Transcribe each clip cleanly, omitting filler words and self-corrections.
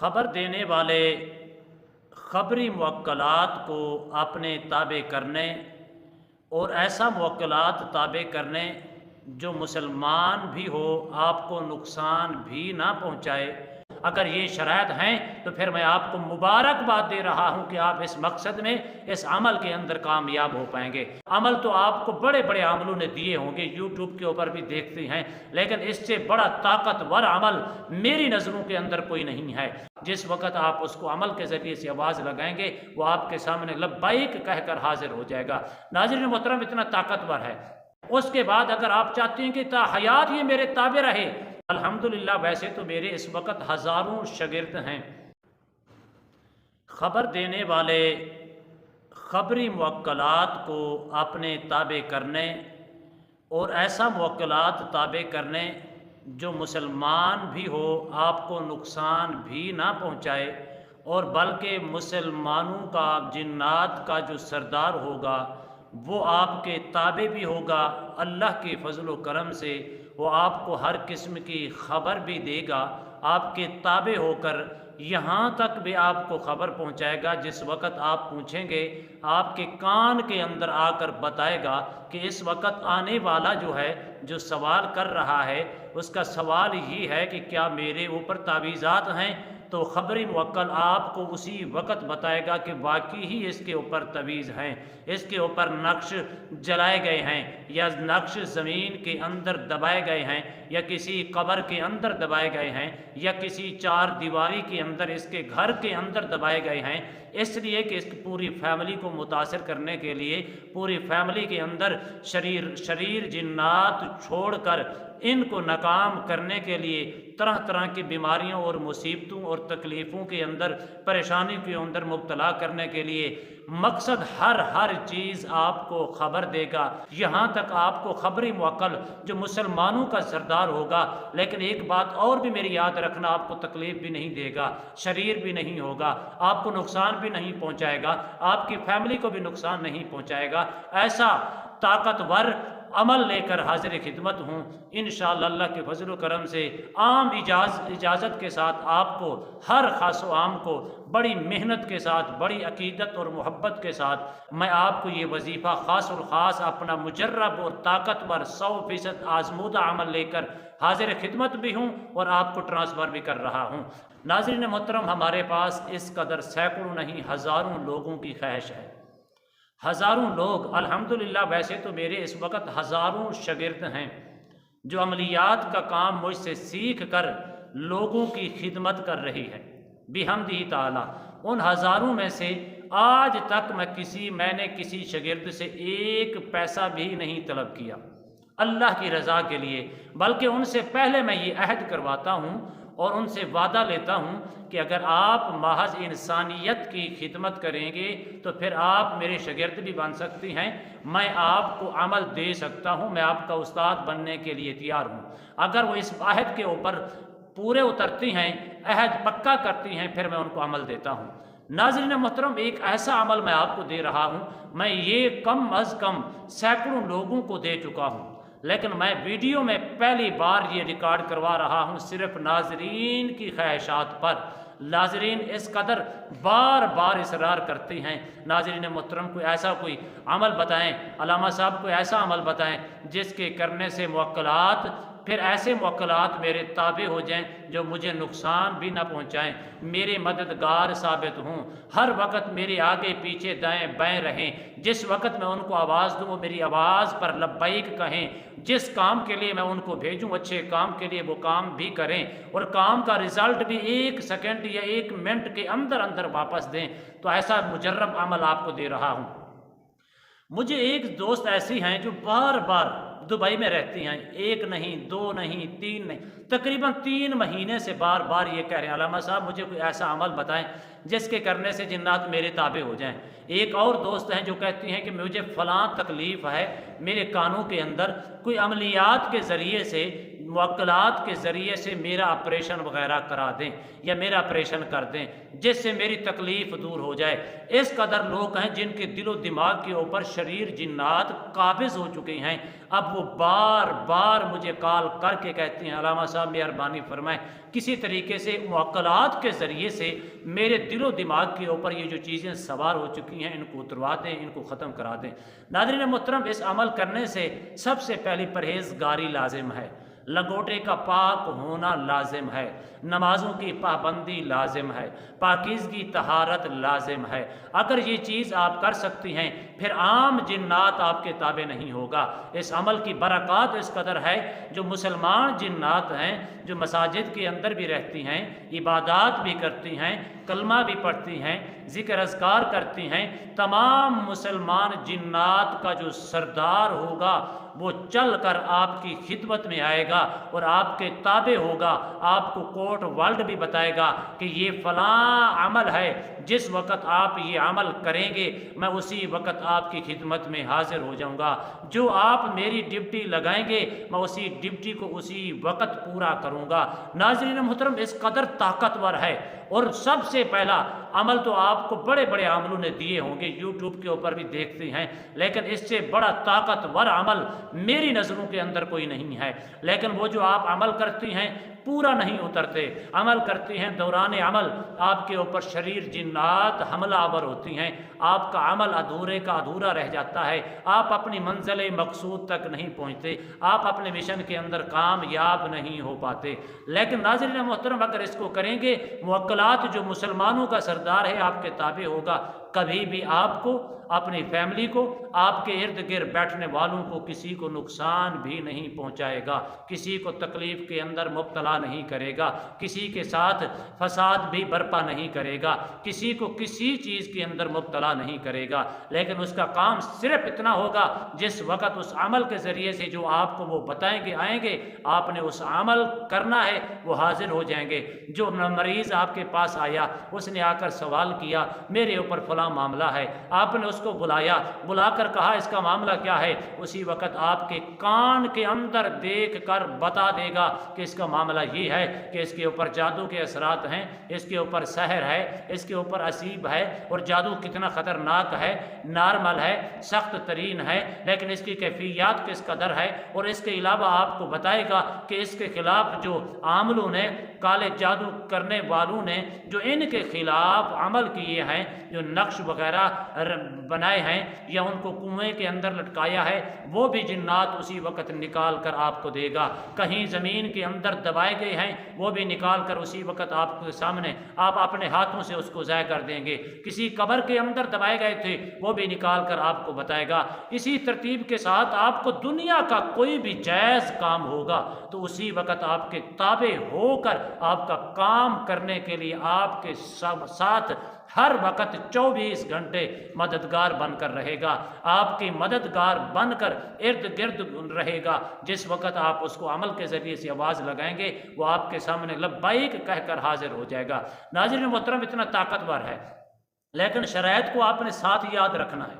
خبر دینے والے خبری موکلات کو اپنے تابع کرنے اور ایسا موکلات تابع کرنے جو مسلمان بھی ہو آپ کو نقصان بھی نہ پہنچائے۔ اگر یہ شرائط ہیں تو پھر میں آپ کو مبارکباد دے رہا ہوں کہ آپ اس مقصد میں اس عمل کے اندر کامیاب ہو پائیں گے۔ عمل تو آپ کو بڑے بڑے عملوں نے دیے ہوں گے، یوٹیوب کے اوپر بھی دیکھتے ہیں، لیکن اس سے بڑا طاقتور عمل میری نظروں کے اندر کوئی نہیں ہے۔ جس وقت آپ اس کو عمل کے ذریعے سے آواز لگائیں گے وہ آپ کے سامنے لبیک کہہ کر حاضر ہو جائے گا۔ ناظرین محترم، اتنا طاقتور ہے۔ اس کے بعد اگر آپ چاہتے ہیں کہ تا حیات یہ میرے تابع رہے، الحمدللہ ویسے تو میرے اس وقت ہزاروں شاگرد ہیں۔ خبر دینے والے خبری موکلات کو اپنے تابع کرنے اور ایسا موکلات تابع کرنے جو مسلمان بھی ہو آپ کو نقصان بھی نہ پہنچائے، اور بلکہ مسلمانوں کا جنات کا جو سردار ہوگا وہ آپ کے تابع بھی ہوگا۔ اللہ کے فضل و کرم سے وہ آپ کو ہر قسم کی خبر بھی دے گا، آپ کے تابع ہو کر یہاں تک بھی آپ کو خبر پہنچائے گا۔ جس وقت آپ پوچھیں گے آپ کے کان کے اندر آ کر بتائے گا کہ اس وقت آنے والا جو ہے جو سوال کر رہا ہے اس کا سوال یہ ہے کہ کیا میرے اوپر تعویذات ہیں، تو خبری موکل آپ کو اسی وقت بتائے گا کہ واقعی ہی اس کے اوپر تعویذ ہیں، اس کے اوپر نقش جلائے گئے ہیں، یا نقش زمین کے اندر دبائے گئے ہیں، یا کسی قبر کے اندر دبائے گئے ہیں، یا کسی چار دیواری کے اندر اس کے گھر کے اندر دبائے گئے ہیں، اس لیے کہ اس کی پوری فیملی کو متاثر کرنے کے لیے پوری فیملی کے اندر شریر جنات چھوڑ کر ان کو ناکام کرنے کے لیے طرح طرح کی بیماریوں اور مصیبتوں اور تکلیفوں کے اندر پریشانی کے اندر مبتلا کرنے کے لیے مقصد ہر چیز آپ کو خبر دے گا۔ یہاں تک آپ کو خبری موکل جو مسلمانوں کا سردار ہوگا، لیکن ایک بات اور بھی میری یاد رکھنا، آپ کو تکلیف بھی نہیں دے گا، شریر بھی نہیں ہوگا، آپ کو نقصان بھی نہیں پہنچائے گا، آپ کی فیملی کو بھی نقصان نہیں پہنچائے گا۔ ایسا طاقتور عمل لے کر حاضر خدمت ہوں انشاءاللہ اللہ کے فضل و کرم سے۔ عام اجازت کے ساتھ آپ کو ہر خاص و عام کو بڑی محنت کے ساتھ، بڑی عقیدت اور محبت کے ساتھ میں آپ کو یہ وظیفہ خاص اور خاص اپنا مجرب اور طاقتور 100% آزمودہ عمل لے کر حاضر خدمت بھی ہوں اور آپ کو ٹرانسفر بھی کر رہا ہوں۔ ناظرین محترم، ہمارے پاس اس قدر سینکڑوں نہیں ہزاروں لوگوں کی خواہش ہے، ہزاروں لوگ الحمدللہ ویسے تو میرے اس وقت ہزاروں شاگرد ہیں جو عملیات کا کام مجھ سے سیکھ کر لوگوں کی خدمت کر رہی ہے بحمدہ تعالی۔ ان ہزاروں میں سے آج تک میں نے کسی شاگرد سے ایک پیسہ بھی نہیں طلب کیا اللہ کی رضا کے لیے، بلکہ ان سے پہلے میں یہ عہد کرواتا ہوں اور ان سے وعدہ لیتا ہوں کہ اگر آپ محض انسانیت کی خدمت کریں گے تو پھر آپ میرے شاگرد بھی بن سکتی ہیں، میں آپ کو عمل دے سکتا ہوں، میں آپ کا استاد بننے کے لیے تیار ہوں۔ اگر وہ اس عہد کے اوپر پورے اترتی ہیں، عہد پکا کرتی ہیں، پھر میں ان کو عمل دیتا ہوں۔ ناظرین محترم، ایک ایسا عمل میں آپ کو دے رہا ہوں، میں یہ کم از کم سینکڑوں لوگوں کو دے چکا ہوں، لیکن میں ویڈیو میں پہلی بار یہ ریکارڈ کروا رہا ہوں صرف ناظرین کی خواہشات پر۔ ناظرین اس قدر بار بار اصرار کرتے ہیں، ناظرین محترم کوئی عمل بتائیں، علامہ صاحب کوئی ایسا عمل بتائیں جس کے کرنے سے موکلات پھر ایسے موکلات میرے تابع ہو جائیں جو مجھے نقصان بھی نہ پہنچائیں، میرے مددگار ثابت ہوں، ہر وقت میرے آگے پیچھے دائیں بائیں رہیں، جس وقت میں ان کو آواز دوں وہ میری آواز پر لبیک کہیں، جس کام کے لیے میں ان کو بھیجوں اچھے کام کے لیے وہ کام بھی کریں، اور کام کا رزلٹ بھی 1 سیکنڈ یا 1 منٹ کے اندر واپس دیں۔ تو ایسا مجرب عمل آپ کو دے رہا ہوں۔ مجھے ایک دوست ایسی ہیں جو بار بار دبئی میں رہتی ہیں، 1 نہیں 2 نہیں 3 نہیں، تقریباً 3 مہینے سے بار بار یہ کہہ رہے ہیں علامہ صاحب مجھے کوئی ایسا عمل بتائیں جس کے کرنے سے جنات میرے تابع ہو جائیں۔ ایک اور دوست ہیں جو کہتی ہیں کہ مجھے فلاں تکلیف ہے، میرے کانوں کے اندر کوئی عملیات کے ذریعے سے موکلات کے ذریعے سے میرا آپریشن وغیرہ کرا دیں یا میرا آپریشن کر دیں جس سے میری تکلیف دور ہو جائے۔ اس قدر لوگ ہیں جن کے دل و دماغ کے اوپر شریر جنات قابض ہو چکے ہیں، اب وہ بار بار مجھے کال کر کے کہتے ہیں علامہ صاحب مہربانی فرمائیں کسی طریقے سے موکلات کے ذریعے سے میرے دل و دماغ کے اوپر یہ جو چیزیں سوار ہو چکی ہیں ان کو اتروا دیں، ان کو ختم کرا دیں۔ ناظرین محترم، اس عمل کرنے سے سب سے پہلی پرہیزگاری لازم ہے، لنگوٹے کا پاک ہونا لازم ہے، نمازوں کی پابندی لازم ہے، پاکیزگی طہارت لازم ہے۔ اگر یہ چیز آپ کر سکتی ہیں پھر عام جنات آپ کے تابع نہیں ہوگا۔ اس عمل کی برکات اس قدر ہے، جو مسلمان جنات ہیں جو مساجد کے اندر بھی رہتی ہیں، عبادات بھی کرتی ہیں، کلمہ بھی پڑھتی ہیں، ذکر اذکار کرتی ہیں، تمام مسلمان جنات کا جو سردار ہوگا وہ چل کر آپ کی خدمت میں آئے گا اور آپ کے تابع ہوگا، آپ کو کوٹ ورلڈ بھی بتائے گا کہ یہ فلاں عمل ہے، جس وقت آپ یہ عمل کریں گے میں اسی وقت آپ کی خدمت میں حاضر ہو جاؤں گا، جو آپ میری ڈیوٹی لگائیں گے میں اسی ڈیوٹی کو اسی وقت پورا کروں گا۔ ناظرین محترم، اس قدر طاقتور ہے، اور سب سے پہلا عمل تو آپ کو بڑے بڑے عملوں نے دیے ہوں گے، یوٹیوب کے اوپر بھی دیکھتے ہیں، لیکن اس سے بڑا طاقتور عمل میری نظروں کے اندر کوئی نہیں ہے۔ لیکن وہ جو آپ عمل کرتی ہیں پورا نہیں اترتے، عمل کرتی ہیں دوران عمل آپ کے اوپر شریر جنات حملہ آور ہوتی ہیں، آپ کا عمل ادھورے کا ادھورا رہ جاتا ہے، آپ اپنی منزل مقصود تک نہیں پہنچتے، آپ اپنے مشن کے اندر کامیاب نہیں ہو پاتے۔ لیکن ناظرین محترم، اگر اس کو کریں گے، موکلات جو مسلمانوں کا سردار ہے آپ کے تابع ہوگا، کبھی بھی آپ کو، اپنی فیملی کو، آپ کے ارد گرد بیٹھنے والوں کو کسی کو نقصان بھی نہیں پہنچائے گا، کسی کو تکلیف کے اندر مبتلا نہیں کرے گا، کسی کے ساتھ فساد بھی برپا نہیں کرے گا، کسی کو کسی چیز کے اندر مبتلا نہیں کرے گا۔ لیکن اس کا کام صرف اتنا ہوگا، جس وقت اس عمل کے ذریعے سے جو آپ کو وہ بتائیں گے آئیں گے، آپ نے اس عمل کرنا ہے، وہ حاضر ہو جائیں گے۔ جو مریض آپ کے پاس آیا، اس نے آ کر سوال کیا میرے اوپر فلاں معاملہ ہے، آپ نے اس کو بلا کر کہا اس کا معاملہ کیا ہے، اسی وقت آپ کے کان کے اندر دیکھ کر بتا دے گا کہ اس کا معاملہ یہ ہے کہ اس کے اوپر جادو کے اثرات ہیں، اس کے اوپر سحر ہے، اس کے اوپر اسیب ہے، اور جادو کتنا خطرناک ہے، نارمل ہے، سخت ترین ہے، لیکن اس کی کیفیات کس قدر ہے، اور اس کے علاوہ آپ کو بتائے گا کہ اس کے خلاف جو عاملوں نے، کالے جادو کرنے والوں نے جو ان کے خلاف عمل کیے ہیں، جو نقش وغیرہ بنائے ہیں یا ان کو کنویں کے اندر لٹکایا ہے، وہ بھی جنات اسی وقت نکال کر آپ کو دے گا۔ کہیں زمین کے اندر دبائے گئے ہیں، وہ بھی نکال کر اسی وقت آپ کے سامنے آپ اپنے ہاتھوں سے اس کو ضائع کر دیں گے۔ کسی قبر کے اندر دبائے گئے تھے، وہ بھی نکال کر آپ کو بتائے گا۔ اسی ترتیب کے ساتھ آپ کو دنیا کا کوئی بھی جائز کام ہوگا تو اسی وقت آپ کے تابع ہو کر آپ کا کام کرنے کے لیے آپ کے ساتھ ہر وقت 24 گھنٹے مددگار بن کر رہے گا، آپ کی مددگار بن کر ارد گرد رہے گا۔ جس وقت آپ اس کو عمل کے ذریعے سے آواز لگائیں گے، وہ آپ کے سامنے لبیک کہہ کر حاضر ہو جائے گا۔ ناظرین محترم، اتنا طاقتور ہے، لیکن شرائط کو آپ نے ساتھ یاد رکھنا ہے۔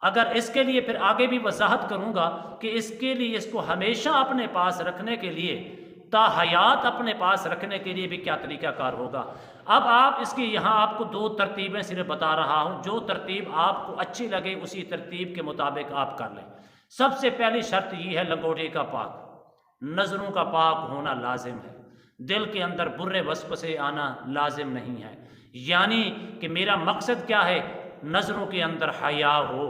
اگر اس کے لیے پھر آگے بھی وضاحت کروں گا کہ اس کے لیے اس کو ہمیشہ اپنے پاس رکھنے کے لیے، تا حیات اپنے پاس رکھنے کے لیے بھی کیا طریقہ کار ہوگا۔ اب آپ اس کی یہاں آپ کو 2 ترتیبیں صرف بتا رہا ہوں، جو ترتیب آپ کو اچھی لگے اسی ترتیب کے مطابق آپ کر لیں۔ سب سے پہلی شرط یہ ہے لنگوٹے کا پاک، نظروں کا پاک ہونا لازم ہے، دل کے اندر برے وسوسے آنا لازم نہیں ہے۔ یعنی کہ میرا مقصد کیا ہے، نظروں کے اندر حیا ہو،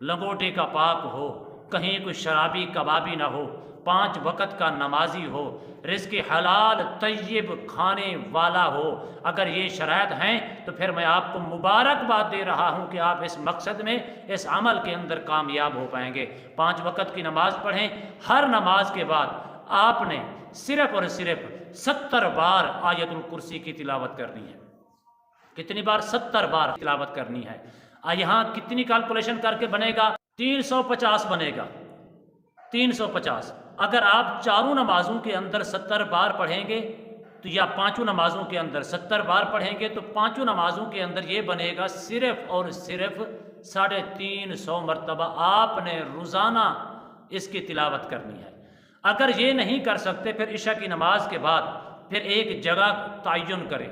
لنگوٹے کا پاک ہو، کہیں کوئی شرابی کبابی نہ ہو، 5 وقت کا نمازی ہو، رزق حلال طیب کھانے والا ہو۔ اگر یہ شرائط ہیں تو پھر میں آپ کو مبارکباد دے رہا ہوں کہ آپ اس مقصد میں، اس عمل کے اندر کامیاب ہو پائیں گے۔ 5 وقت کی نماز پڑھیں، ہر نماز کے بعد آپ نے صرف اور صرف 70 بار آیت الکرسی کی تلاوت کرنی ہے۔ کتنی بار؟ 70 بار تلاوت کرنی ہے۔ یہاں کتنی کیلکولیشن کر کے بنے گا؟ 350 بنے گا، 350۔ اگر آپ چاروں نمازوں کے اندر 70 بار پڑھیں گے تو یا 5 نمازوں کے اندر 70 بار پڑھیں گے تو 5 نمازوں کے اندر یہ بنے گا صرف اور صرف 350 مرتبہ آپ نے روزانہ اس کی تلاوت کرنی ہے۔ اگر یہ نہیں کر سکتے پھر عشاء کی نماز کے بعد پھر ایک جگہ تعین کریں،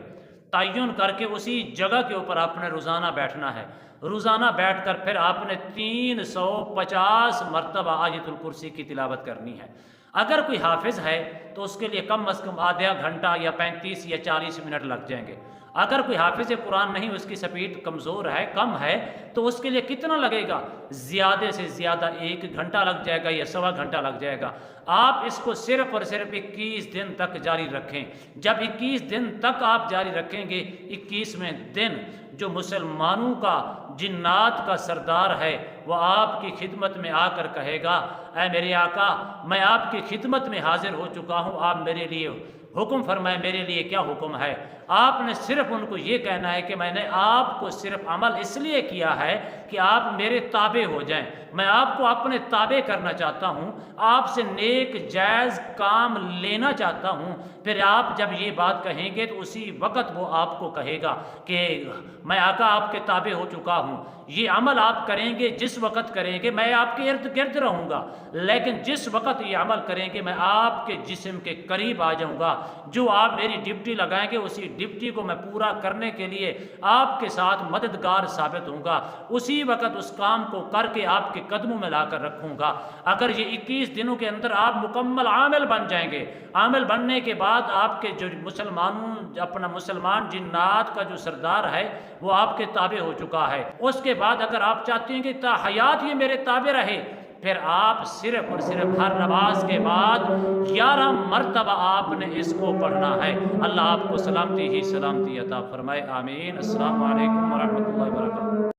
تعین کر کے اسی جگہ کے اوپر آپ نے روزانہ بیٹھنا ہے، روزانہ بیٹھ کر پھر آپ نے 350 مرتبہ آیت الکرسی کی تلاوت کرنی ہے۔ اگر کوئی حافظ ہے تو اس کے لیے کم از کم آدھا گھنٹہ یا 35 یا 40 منٹ لگ جائیں گے۔ اگر کوئی حافظ قرآن نہیں، اس کی سپیڈ کمزور ہے، کم ہے، تو اس کے لیے کتنا لگے گا؟ زیادہ سے زیادہ 1 گھنٹہ لگ جائے گا یا سوا گھنٹہ لگ جائے گا۔ آپ اس کو صرف اور صرف 21 دن تک جاری رکھیں۔ جب 21 دن تک آپ جاری رکھیں گے، 21ویں دن جو مسلمانوں کا جنات کا سردار ہے وہ آپ کی خدمت میں آ کر کہے گا، اے میرے آقا، میں آپ کی خدمت میں حاضر ہو چکا ہوں، آپ میرے لیے حکم فرمائے، میرے لیے کیا حکم ہے؟ آپ نے صرف ان کو یہ کہنا ہے کہ میں نے آپ کو صرف عمل اس لیے کیا ہے کہ آپ میرے تابع ہو جائیں، میں آپ کو اپنے تابع کرنا چاہتا ہوں، آپ سے نیک جائز کام لینا چاہتا ہوں۔ پھر آپ جب یہ بات کہیں گے تو اسی وقت وہ آپ کو کہے گا کہ میں آقا آپ کے تابع ہو چکا ہوں، یہ عمل آپ کریں گے، جس وقت کریں گے میں آپ کے ارد گرد رہوں گا، لیکن جس وقت یہ عمل کریں گے میں آپ کے جسم کے قریب آ جاؤں گا، جو آپ میری ڈیوٹی لگائیں گے اسی ڈیوٹی کو میں پورا کرنے کے لیے آپ کے ساتھ مددگار ثابت ہوں گا، اسی وقت اس کام کو کر کے آپ کے قدموں میں لا کر رکھوں گا۔ اگر یہ 21 دنوں کے اندر آپ مکمل عامل بن جائیں گے، عامل بننے کے بعد آپ کے جو اپنا مسلمان جنات کا جو سردار ہے وہ آپ کے تابع ہو چکا ہے۔ اس کے بعد اگر آپ چاہتے ہیں کہ تا حیات یہ میرے تابع رہے، پھر آپ صرف اور صرف ہر نماز کے بعد 11 مرتبہ آپ نے اس کو پڑھنا ہے۔ اللہ آپ کو سلامتی ہی سلامتی عطا فرمائے، آمین۔ السلام علیکم ورحمۃ اللہ وبرکاتہ۔